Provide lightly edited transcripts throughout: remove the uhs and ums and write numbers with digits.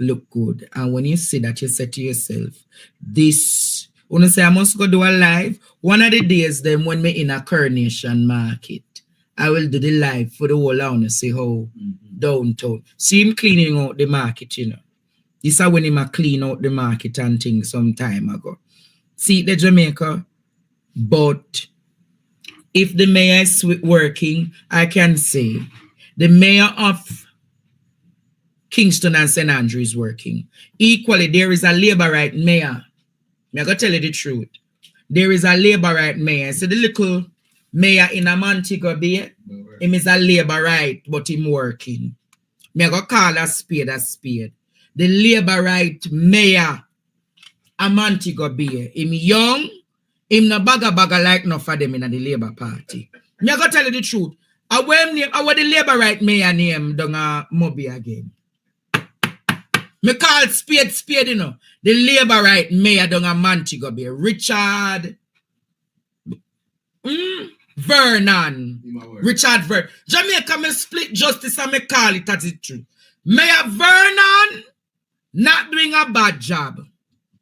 look good. And when you see that, you say to yourself, this, when I say I must go do a live, one of the days then when me in a Coronation Market, I will do the live for the whole town to see how downtown. See him cleaning out the market, you know. This is when him clean out the market and things some time ago. See the Jamaica, but if the mayor is working, I can say the mayor of Kingston and St. Andrew is working. Equally, there is a labor right mayor. I'm going to tell you the truth. There is a labor right mayor. So the little mayor in a Montego Bay, him is a labor right, but him working. I'm going to call a spade a spade. The labor right mayor a Montego Bay, him young, him no bagga like no for them in the Labour Party. I'm going to tell you the truth. I want the labor right mayor name down a Moby again. Me call spade, you know. The labor right mayor down a Montego Bay. Richard Vernon. Richard Vernon. Jamaica me split justice and me call it as it true. Mayor Vernon not doing a bad job.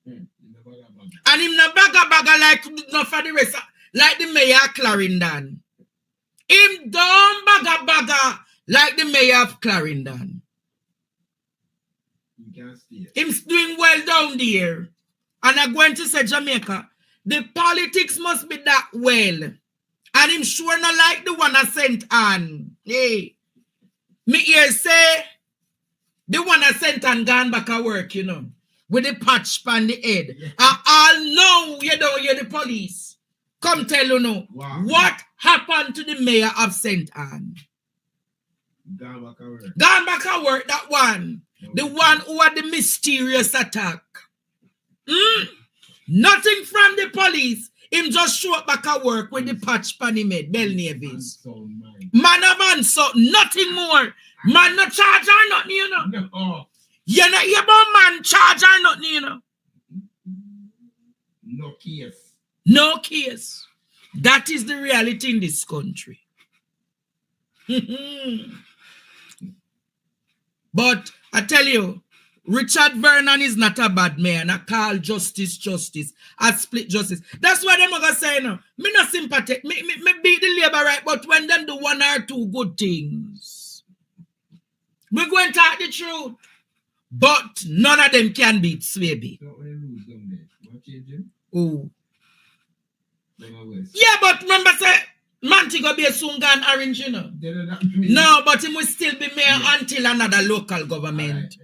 And him no bagga like no for the rest like the mayor of Clarendon. Him don't bagga like the mayor of Clarendon. Him's doing well down there. And I'm going to say Jamaica, the politics must be that well. And him sure not like the one I sent on. Hey. Me here say, the one I sent on gone back at work, you know. With the patch on the head. Yeah. I'll know you don't hear the police. Come tell you now. Wow. What happened to the mayor of St. Anne? Gone back at work. Gone back at work, that one. Okay. The one who had the mysterious attack. Nothing from the police. Him just show up back at work with the patch on him head. Bell Navies. Man, so nothing more. Man, no charge or nothing, you know. No. You know, you about man charge or nothing, you know. No case. No case. That is the reality in this country. But I tell you, Richard Vernon is not a bad man. I call justice. I split justice. That's why them are saying, no, me not sympathetic. Me beat the labor right, but when them do one or two good things, we go and talk the truth. But none of them can beat Swaby. Oh. Yeah, but remember say Montego Bay soon gone orange, you know. No, but he will still be mayor until another local government.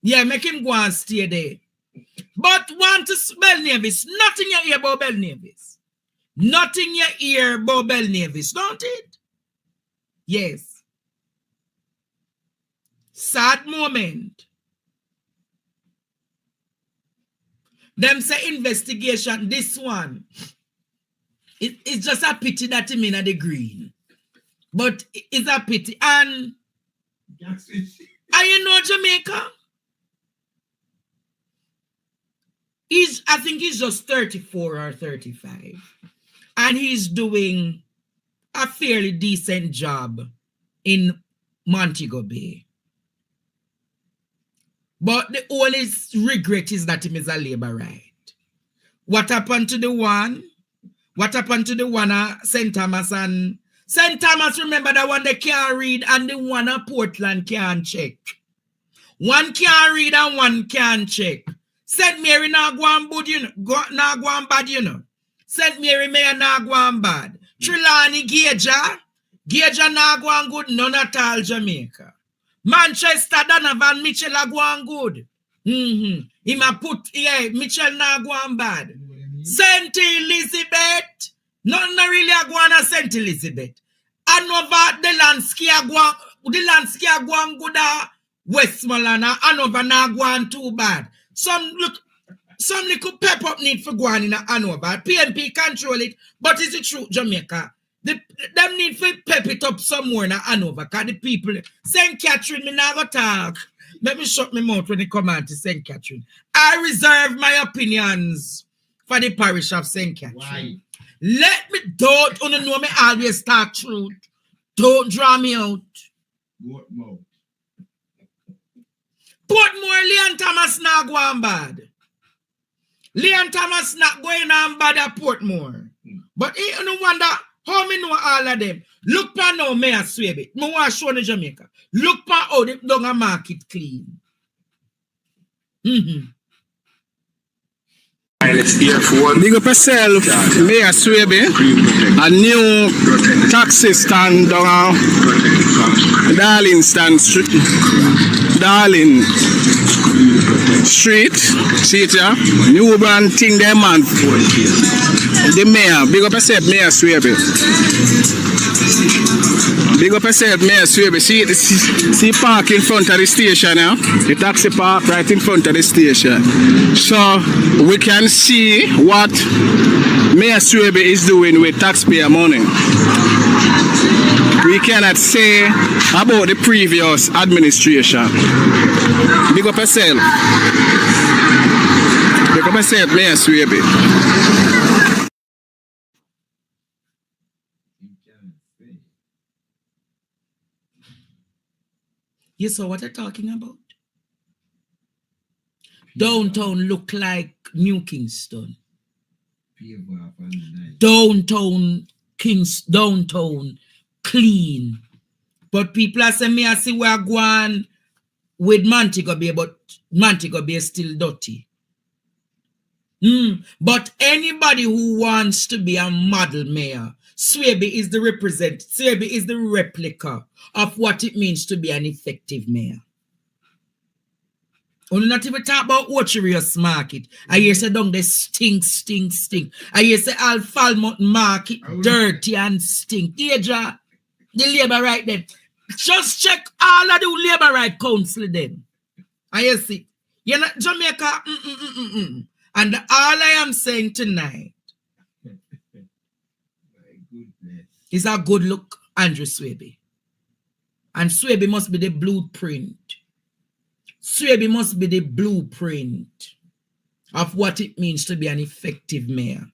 Yeah, make him go and stay there. But want to Bell Navies, nothing you hear about Bell Navies. Nothing you hear about Bell Navies, don't it? Yes. Sad moment. Them say investigation, this one. It's just a pity that him in the green. But it's a pity. And are you know Jamaica? I think he's just 34 or 35. And he's doing a fairly decent job in Montego Bay. But the only regret is that him is a labor right. What happened to the one? What happened to the one at St. Thomas? And St. Thomas, remember that one they can't read and the one at Portland can't check. One can't read and one can't check. St. Mary not go on bad, you know. Not go on bad, you know. St. Mary may not go on bad. Trelawney Gauger not go on good, none at all Jamaica. Manchester Donovan Mitchell are going good. He ma put Mitchell na go on bad. St. Elizabeth, nothing really a go on a St. Elizabeth. Anova the landscape go on good Westmoreland, Anova na go on too bad. Some little pep up need for go on in Anova. PNP control it, but it's the truth, Jamaica. Them need to pep it up somewhere in Hanover, because the people, St. Catherine, me now go talk. Let me shut my mouth when they come out to St. Catherine. I reserve my opinions for the parish of St. Catherine. Why? Let me, don't know me always talk truth. Don't draw me out. What mouth? Portmore, Leon Thomas not going bad. Leon Thomas not going on bad at Portmore. But you no wonder how me know all of them. Look pa now, Mayor Swaby. Me want to show in Jamaica. Look pa how they don't a market clean. Big up yourself, Mayor Swaby. A new taxi stand down Darling Street. See it here? New brand thing there, man. The mayor. Big up yourself, Mayor Swaby. Big up yourself, Mayor Swaby. See park in front of the station now. The taxi park right in front of the station. So we can see what Mayor Swaby is doing with taxpayer money. We cannot say about the previous administration. Big up yourself. Big up yourself, Mayor Swaby. You saw what I'm talking about? Downtown look like New Kingston. Downtown clean. But people are saying me I see we're going with Montego Bay, but Montego Bay is still dirty. But anybody who wants to be a model mayor, Swaby is the Swaby is the replica of what it means to be an effective mayor. Only not even talk about Ocherious Market. I hear say down there stink. I hear say all Falmouth Market dirty and stink. Deja, the labor right then. Just check all of the labor right council then. I hear see. You know, Jamaica, And all I am saying tonight is a good look, Andre Swaby. And Swaby must be the blueprint. Swaby must be the blueprint of what it means to be an effective mayor.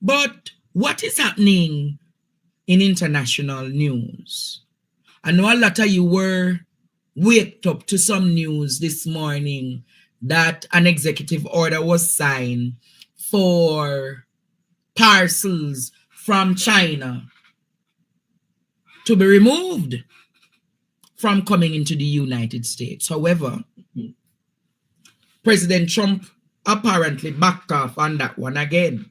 But what is happening in international news? I know a lot of you were waked up to some news this morning that an executive order was signed for parcels from China to be removed from coming into the United States. However, President Trump apparently backed off on that one again.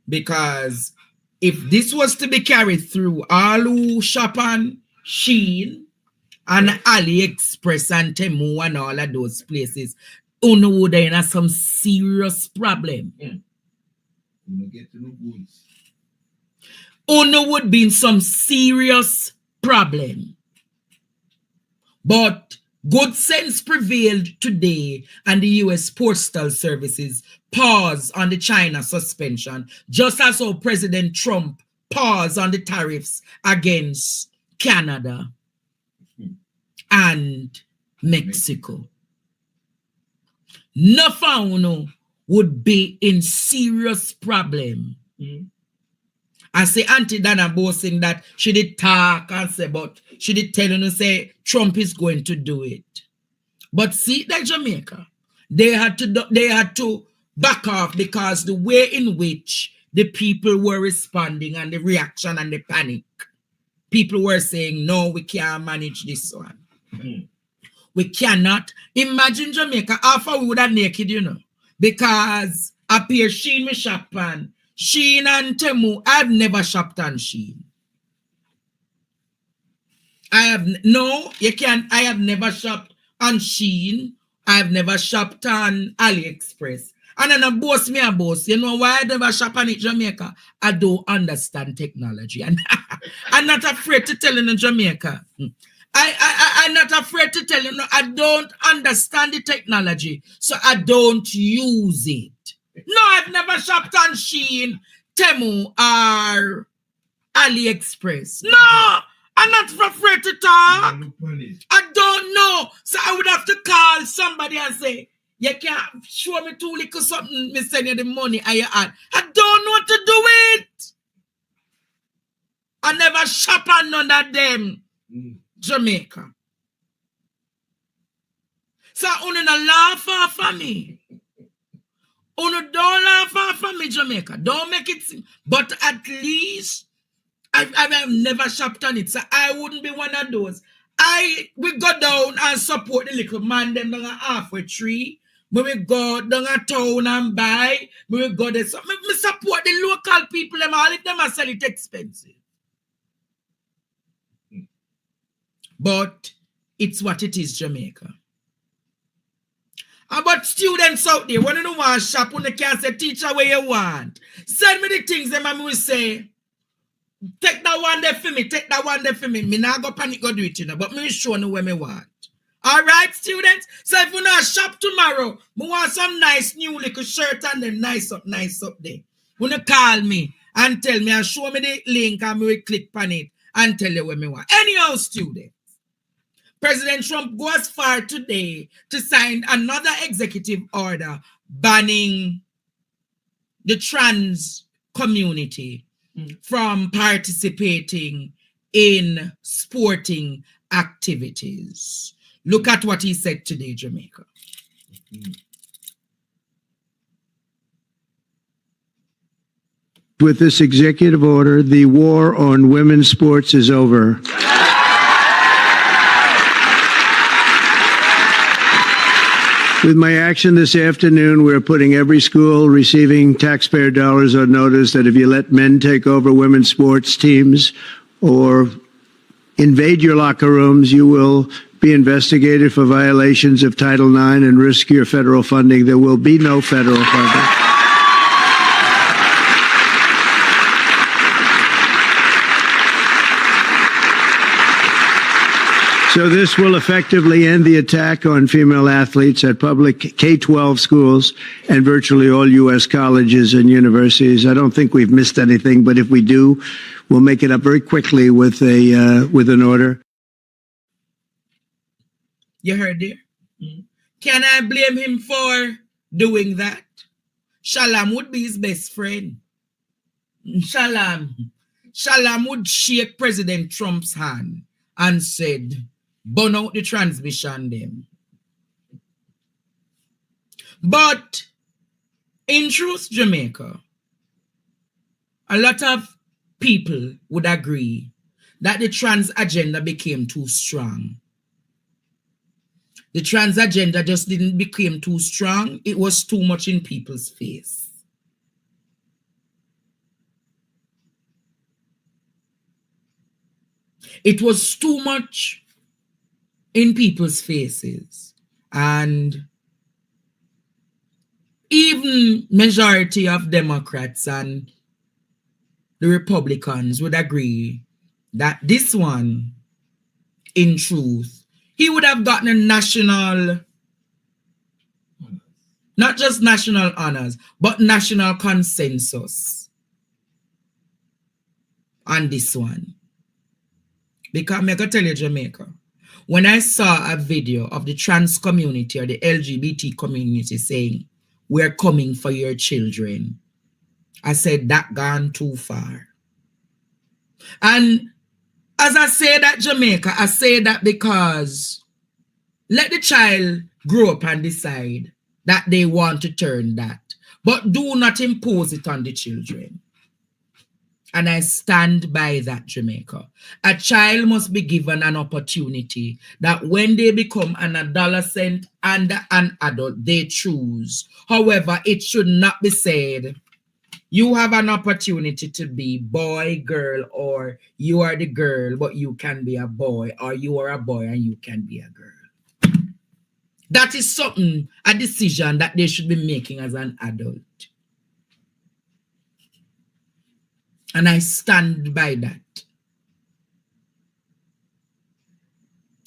Because if this was to be carried through, all who shop on Shein and AliExpress and Temu and all of those places, uno would have some serious problem. Uno would be in some serious problem. But good sense prevailed today, and the U.S. Postal Services paused on the China suspension, just as how President Trump paused on the tariffs against Canada and Mexico. Nothing would be in serious problem. I say Auntie Dana boasting that she did talk and say, but she did tell you say Trump is going to do it. But see that Jamaica, they had to back off because the way in which the people were responding and the reaction and the panic, people were saying, no, we can't manage this one. We cannot. Imagine Jamaica, after we would have naked, because up here, Shein me shop on. Shein and Temu, I've never shopped on Shein. I have never shopped on Shein. I have never shopped on AliExpress. And then a boss. You know why I never shop on it, Jamaica? I don't understand technology. And I'm not afraid to tell you in Jamaica. I'm not afraid to tell you, no, I don't understand the technology, so I don't use it. No, I've never shopped on Shein, Temu, or AliExpress. No, I'm not afraid to talk. I don't know. So I would have to call somebody and say, you can't show me too little something, me send you the money and you add. I don't know what to do with. I never shop on none of them. Jamaica. So, uno no laugh off for me. Uno don't laugh off for me, Jamaica. Don't make it seem. But at least, I have never shopped on it. So, I wouldn't be one of those. We go down and support the little man, them down a halfway tree. When we go down a town and buy, when we go there. So, we support the local people, them all if them are sell it expensive. But it's what it is, Jamaica. About students out there, when you don't want to shop, when they can't say, teacher, where you want. Send me the things them and we say, take that one there for me, take that one there for me. Me not go panic, go do it, you know, but me show you where me want. All right, students? So if you not shop tomorrow, me want some nice new little shirt and then nice up there. When you call me and tell me and show me the link and me will click on it and tell you where me want. Anyhow, students. President Trump goes far today to sign another executive order banning the trans community from participating in sporting activities. Look at what he said today, Jamaica. With this executive order, the war on women's sports is over. With my action this afternoon, we're putting every school receiving taxpayer dollars on notice that if you let men take over women's sports teams or invade your locker rooms, you will be investigated for violations of Title IX and risk your federal funding. There will be no federal funding. So this will effectively end the attack on female athletes at public K-12 schools and virtually all U.S. colleges and universities. I don't think we've missed anything, but if we do, we'll make it up very quickly with an order. You heard it? Can I blame him for doing that? Shalom would be his best friend. Shalom would shake President Trump's hand and said, burn out the transmission them. But in truth, Jamaica, a lot of people would agree that the trans agenda became too strong. The trans agenda just didn't become too strong. It was too much in people's face. It was too much in people's faces. And even majority of Democrats and the Republicans would agree that this one, in truth, he would have gotten a national, not just national honors, but national consensus on this one. Because I'm going to tell you, Jamaica, when I saw a video of the trans community or the LGBT community saying, we're coming for your children, I said, that gone too far. And as I say that, Jamaica, I say that because let the child grow up and decide that they want to turn that, but do not impose it on the children. And I stand by that, Jamaica. A child must be given an opportunity that when they become an adolescent and an adult, they choose. However, it should not be said, you have an opportunity to be boy, girl, or you are the girl, but you can be a boy, or you are a boy and you can be a girl. That is something, a decision that they should be making as an adult. And I stand by that.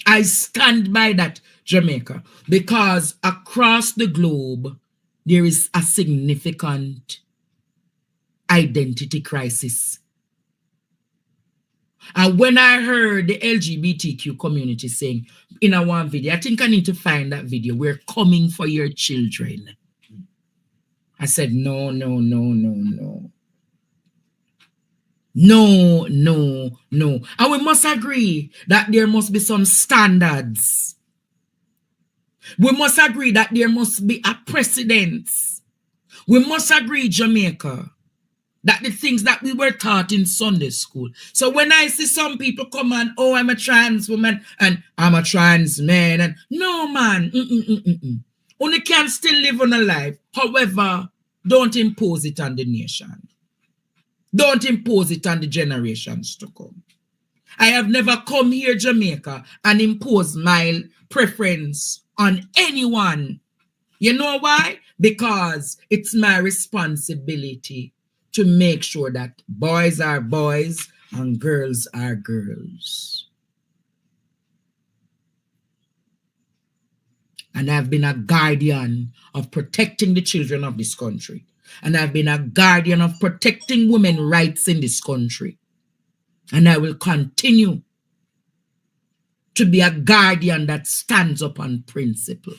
I stand by that, Jamaica, because across the globe, there is a significant identity crisis. And when I heard the LGBTQ community saying in a one video, I think I need to find that video, we're coming for your children. I said, no. No, no, no. And we must agree that there must be some standards. We must agree that there must be a precedence. We must agree, Jamaica, that the things that we were taught in Sunday school. So when I see some people come and, oh, I'm a trans woman and I'm a trans man, and no, man, only can still live on a life. However, don't impose it on the nation. Don't impose it on the generations to come. I have never come here, Jamaica, and impose my preference on anyone. You know why? Because it's my responsibility to make sure that boys are boys and girls are girls. And I've been a guardian of protecting the children of this country. And I've been a guardian of protecting women's rights in this country. And I will continue to be a guardian that stands up on principle.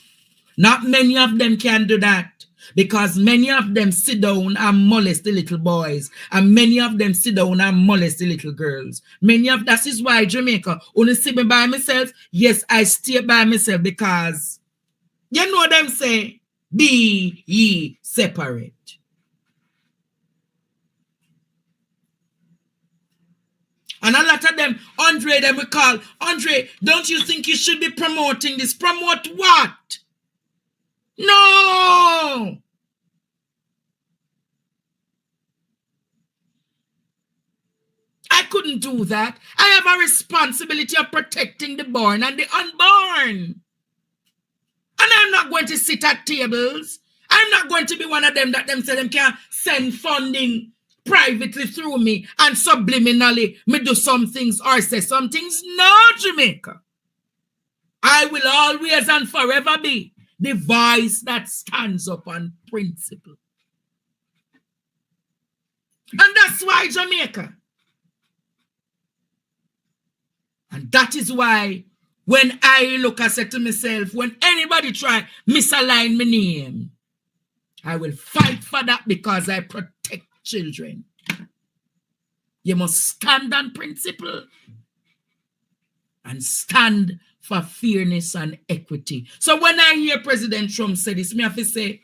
Not many of them can do that, because many of them sit down and molest the little boys, and many of them sit down and molest the little girls. That is why Jamaica only see me by myself. Yes, I stay by myself, because you know them say, be ye separate. And a lot of them, Andre, them we call, Andre, don't you think you should be promoting this? Promote what? No! I couldn't do that. I have a responsibility of protecting the born and the unborn. And I'm not going to sit at tables. I'm not going to be one of them that them say them can send funding privately through me and subliminally me do some things or say some things. No, Jamaica. I will always and forever be the voice that stands up on principle. And that's why Jamaica. And that is why when I look, I say to myself, when anybody try misalign my name, I will fight for that, because I protect children. You must stand on principle and stand for fairness and equity. So when I hear President Trump say this, me have to say,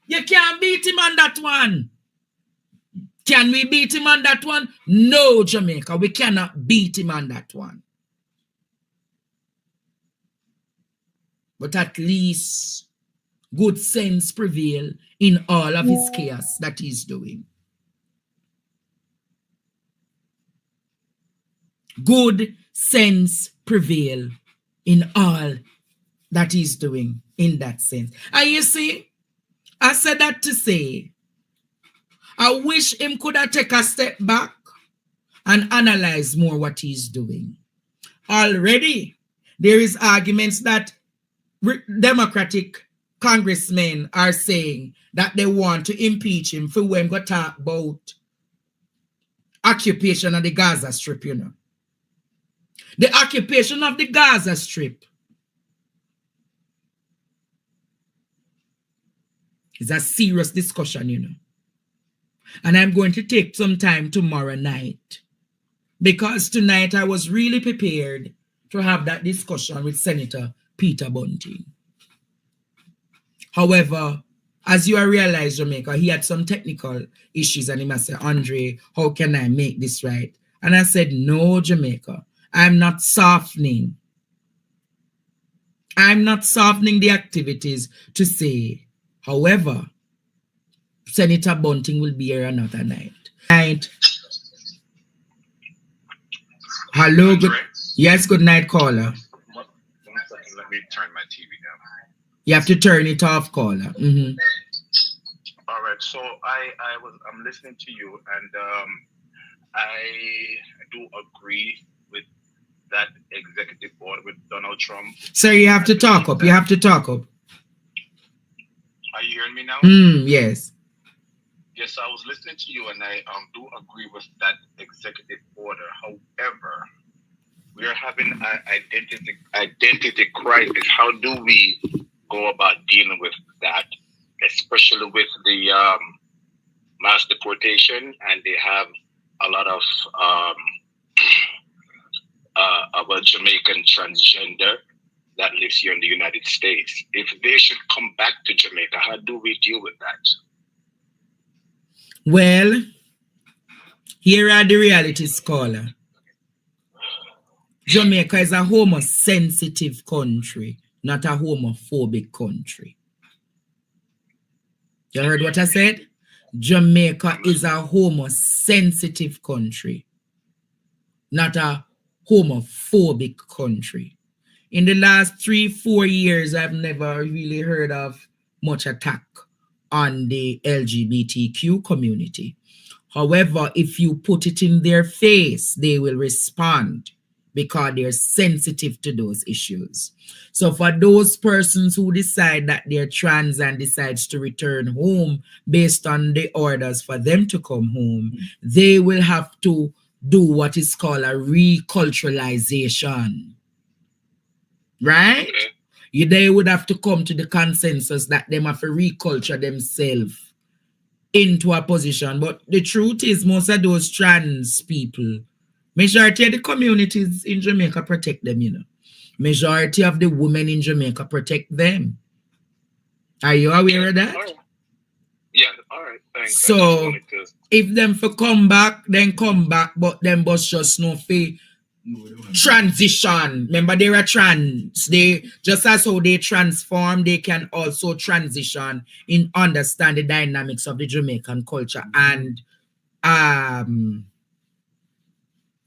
you can't beat him on that one. Can we beat him on that one? No, Jamaica, we cannot beat him on that one. But at least good sense prevail in all of his chaos that he's doing. Good sense prevail in all that he's doing in that sense. And you see, I said that to say, I wish him could have taken a step back and analyze more what he's doing. Already, there is arguments that Democratic congressmen are saying that they want to impeach him for when we talk about occupation of the Gaza Strip, you know. The occupation of the Gaza Strip is a serious discussion, you know. And I'm going to take some time tomorrow night, because tonight I was really prepared to have that discussion with Senator Peter Bunting. However, as you realize, Jamaica, he had some technical issues, and he must say, Andre, how can I make this right? And I said, no, Jamaica, I'm not softening. I'm not softening the activities to say, however, Senator Bunting will be here another night. Night. Hello. Good, yes, good night, caller. 1 second, let me turn my TV down. You have to turn it off, caller. Mm-hmm. All right, so I'm listening to you, and I do agree with that executive order with Donald Trump. Sir, you have to talk up. You have to talk up. Are you hearing me now? Yes. Yes, I was listening to you, and I do agree with that executive order. However, we are having an identity crisis. How do we go about dealing with that, especially with the mass deportation, and they have a lot of our Jamaican transgender that lives here in the United States. If they should come back to Jamaica, how do we deal with that? Well, here are the realities, scholar. Jamaica is a homosensitive country, not a homophobic country. You heard what I said? Jamaica is a homosensitive country, not a homophobic country. In the last 3-4 years, I've never really heard of much attack on the LGBTQ community. However, if you put it in their face, they will respond because they're sensitive to those issues. So for those persons who decide that they're trans and decides to return home based on the orders for them to come home, they will have to do what is called a reculturalization. Right? They would have to come to the consensus that they have to reculture themselves into a position. But the truth is, most of those trans people, majority of the communities in Jamaica protect them, you know. Majority of the women in Jamaica protect them. Are you aware of that? Yeah, all right, thanks. So, if them for come back, then come back, but them bus just no fee transition. Remember, they are trans. They just as how they transform, they can also transition in understand the dynamics of the Jamaican culture and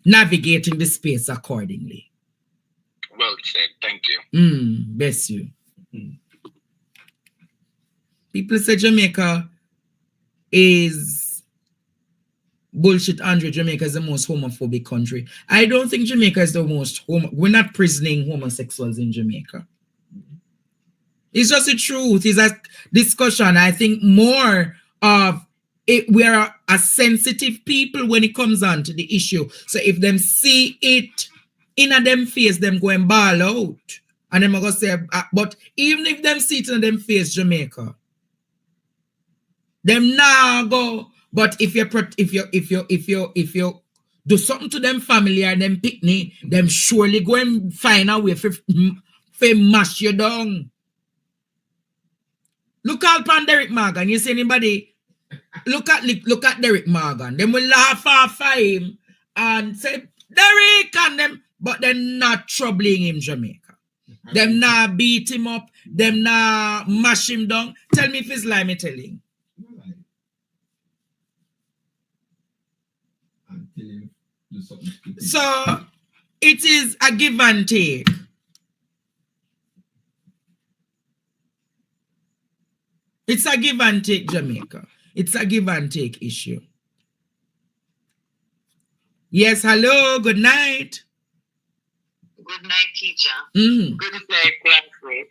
navigating the space accordingly. Well said, thank you. Bless you. People say Jamaica is bullshit. Andre, Jamaica is the most homophobic country. I don't think Jamaica is the most we're not prisoning homosexuals in Jamaica. It's just the truth. It's a discussion. I think more of it, we're a sensitive people when it comes on to the issue. So if them see it in a them face, them go and ball out. And them go say, but even if them see it in them face, Jamaica, them now go. But if you do something to them family or them picnic, them surely go and find a way for mash you down. Look out on Derek Morgan. You see anybody? Look at Derek Morgan. Them will laugh off him and say Derek and them, but they're not troubling him, Jamaica. Them not beat him up. Them not mash him down. Tell me if it's lie, me telling. So it is a give and take. It's a give and take, Jamaica. It's a give and take issue. Yes, hello, good night. Good night, teacher. Good night, classmate.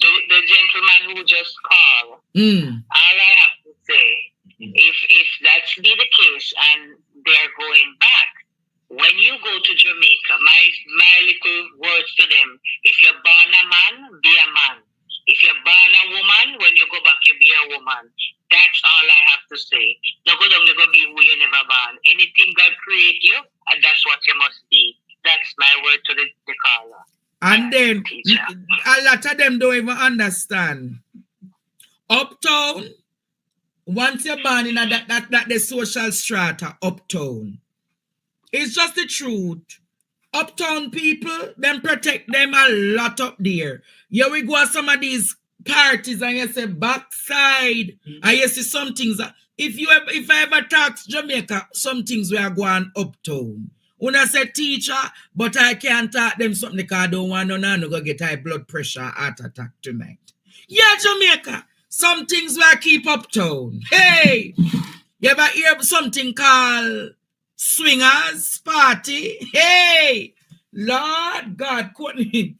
The gentleman who just called, all I have to say, if that's be the case and they're going back, when you go to Jamaica, my little words to them, if you're born a man, be a man. If you're born a woman, when you go back, you be a woman. That's all I have to say. Don't go down, you go be who you never born. Anything God create you, and that's what you must be. That's my word to the caller. And then, a lot of them don't even understand. Uptown, once you're born in that the social strata, uptown, it's just the truth. Uptown people, them protect them a lot up there. Here we go at some of these parties and you say backside. And you see some things. If I ever talk Jamaica, some things we are going uptown. When I say teacher, but I can't talk them something because I don't want no go get high blood pressure, heart attack tonight. Yeah, Jamaica. Some things we keep uptown. Hey, you ever hear something called swingers party? Hey, Lord God, couldn't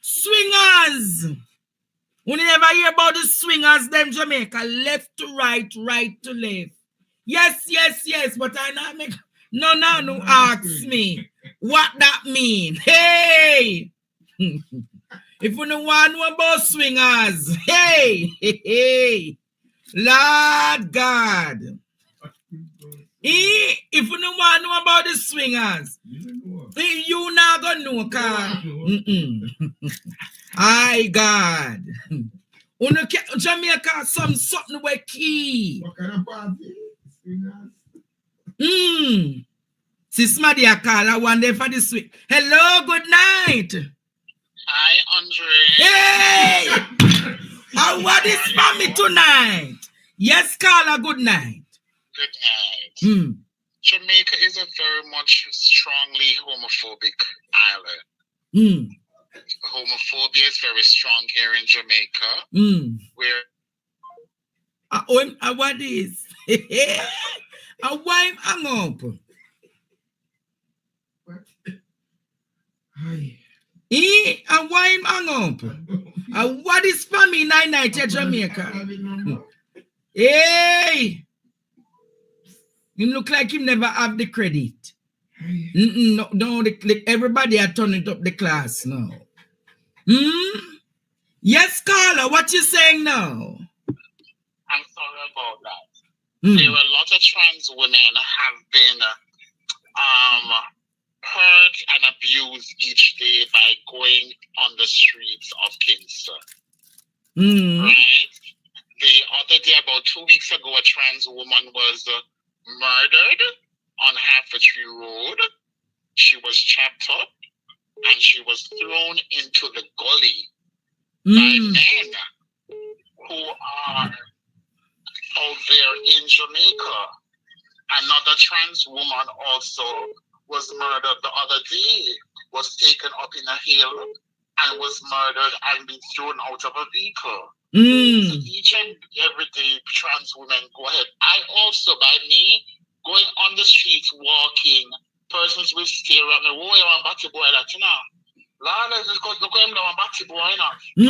swingers. When you ever hear about the swingers, them Jamaica, left to right, right to left. Yes, but I not make no ask me what that mean. Hey, if you don't want to know about swingers, hey, Lord God. If you don't want to know about the swingers, you not gonna know, car. Ay, God. Jamaica, something we key. What kind of party? Swingers? Sis Madia Carla, one day for this week. Hello, good night. Hi, Andre. Hey! What is for me tonight? Yes, Carla, good night. Good night. Jamaica is a very much strongly homophobic island. Homophobia is very strong here in Jamaica. Where what is? Why hang up? And why hang up? What is for me night Jamaica? Hey! You look like you never have the credit. No, everybody are turning up the class now. Yes, Carla, what you saying now? I'm sorry about that. There were a lot of trans women have been hurt and abused each day by going on the streets of Kingston. Right? The other day, about 2 weeks ago, a trans woman was murdered on Half-a-Tree Road. She was chopped up and she was thrown into the gully by men who are out there in Jamaica. Another trans woman also was murdered the other day, was taken up in a hill and was murdered and been thrown out of a vehicle. So each and every day, trans women go ahead. I also, by me going on the streets, walking, persons will stare at me. Oh, you're a batty boy, that, you know.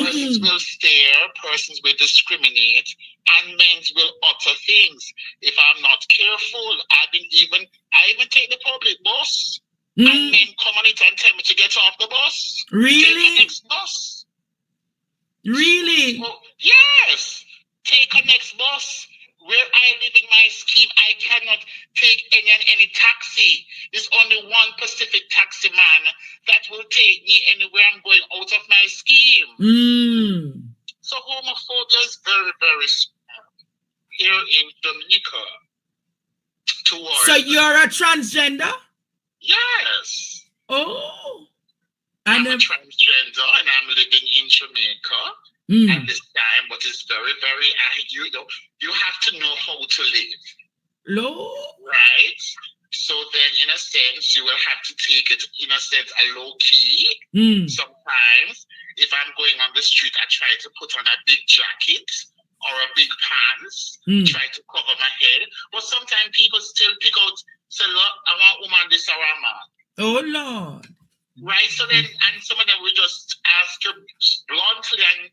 Persons will stare, persons will discriminate, and men will utter things. If I'm not careful, I even take the public bus, and men come on it and tell me to get off the bus. Really? Take the next bus. Really? So, yes. Take a next bus. Where I live in my scheme, I cannot take any taxi. There's only one Pacific taxi man that will take me anywhere I'm going out of my scheme. So homophobia is very, very strong here in Jamaica. So you're a transgender? Yes. Oh. I'm a transgender and I'm living in Jamaica. At this time, but it's very, very, you have to know how to live. Right? So then, in a sense, you will have to take it, in a sense, a low key. Sometimes, if I'm going on the street, I try to put on a big jacket or a big pants, try to cover my head. But sometimes people still pick out, say, look, I want woman this or a man. Oh, Lord. Right? So then, and some of them will just ask you bluntly and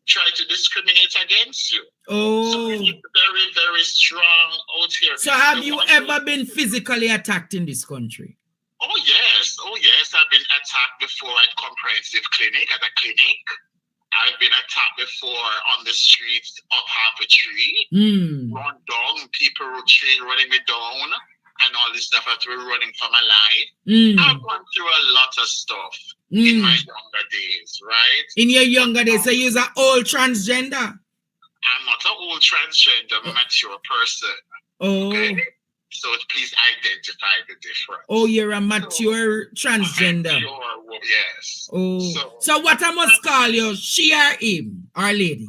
try to discriminate against you. So it's very, very strong out here. So have you ever been physically attacked in this country? Oh yes. I've been attacked before at comprehensive clinic, at a clinic. I've been attacked before on the streets of Half-a-Tree. Run down, people running me down, and all this stuff that we're running for my life. I've gone through a lot of stuff in my younger days, right? In your younger days, so you're an old transgender? I'm not an old transgender, I'm a mature person. Okay? So please identify the difference. Oh, you're a mature transgender. Yes. So what I must call you, she or him, or lady?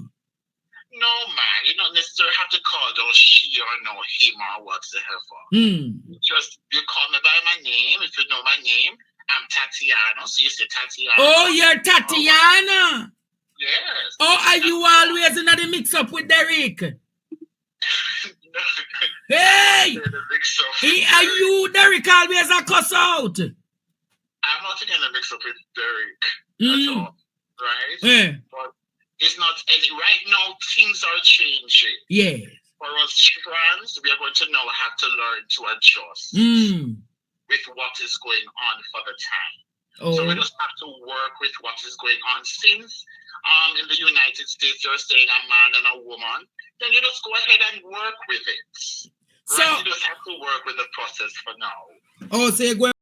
No, man, you don't necessarily have to call those she or no him or whatsoever. You call me by my name. If you know my name, I'm Tatiana. So you say Tatiana. Oh, you're Tatiana. Yes. Oh, are you always in the mix up with Derek? Hey! Are you, Derek, always a cuss out? I'm not in the mix up with Derek at all. Right? But it's not any right now. Things are changing. Yeah. For us trans, we are going to now have to learn to adjust with what is going on for the time. So we just have to work with what is going on. Since in the United States you're saying a man and a woman, then you just go ahead and work with it. So you just have to work with the process for now. Oh, so you're going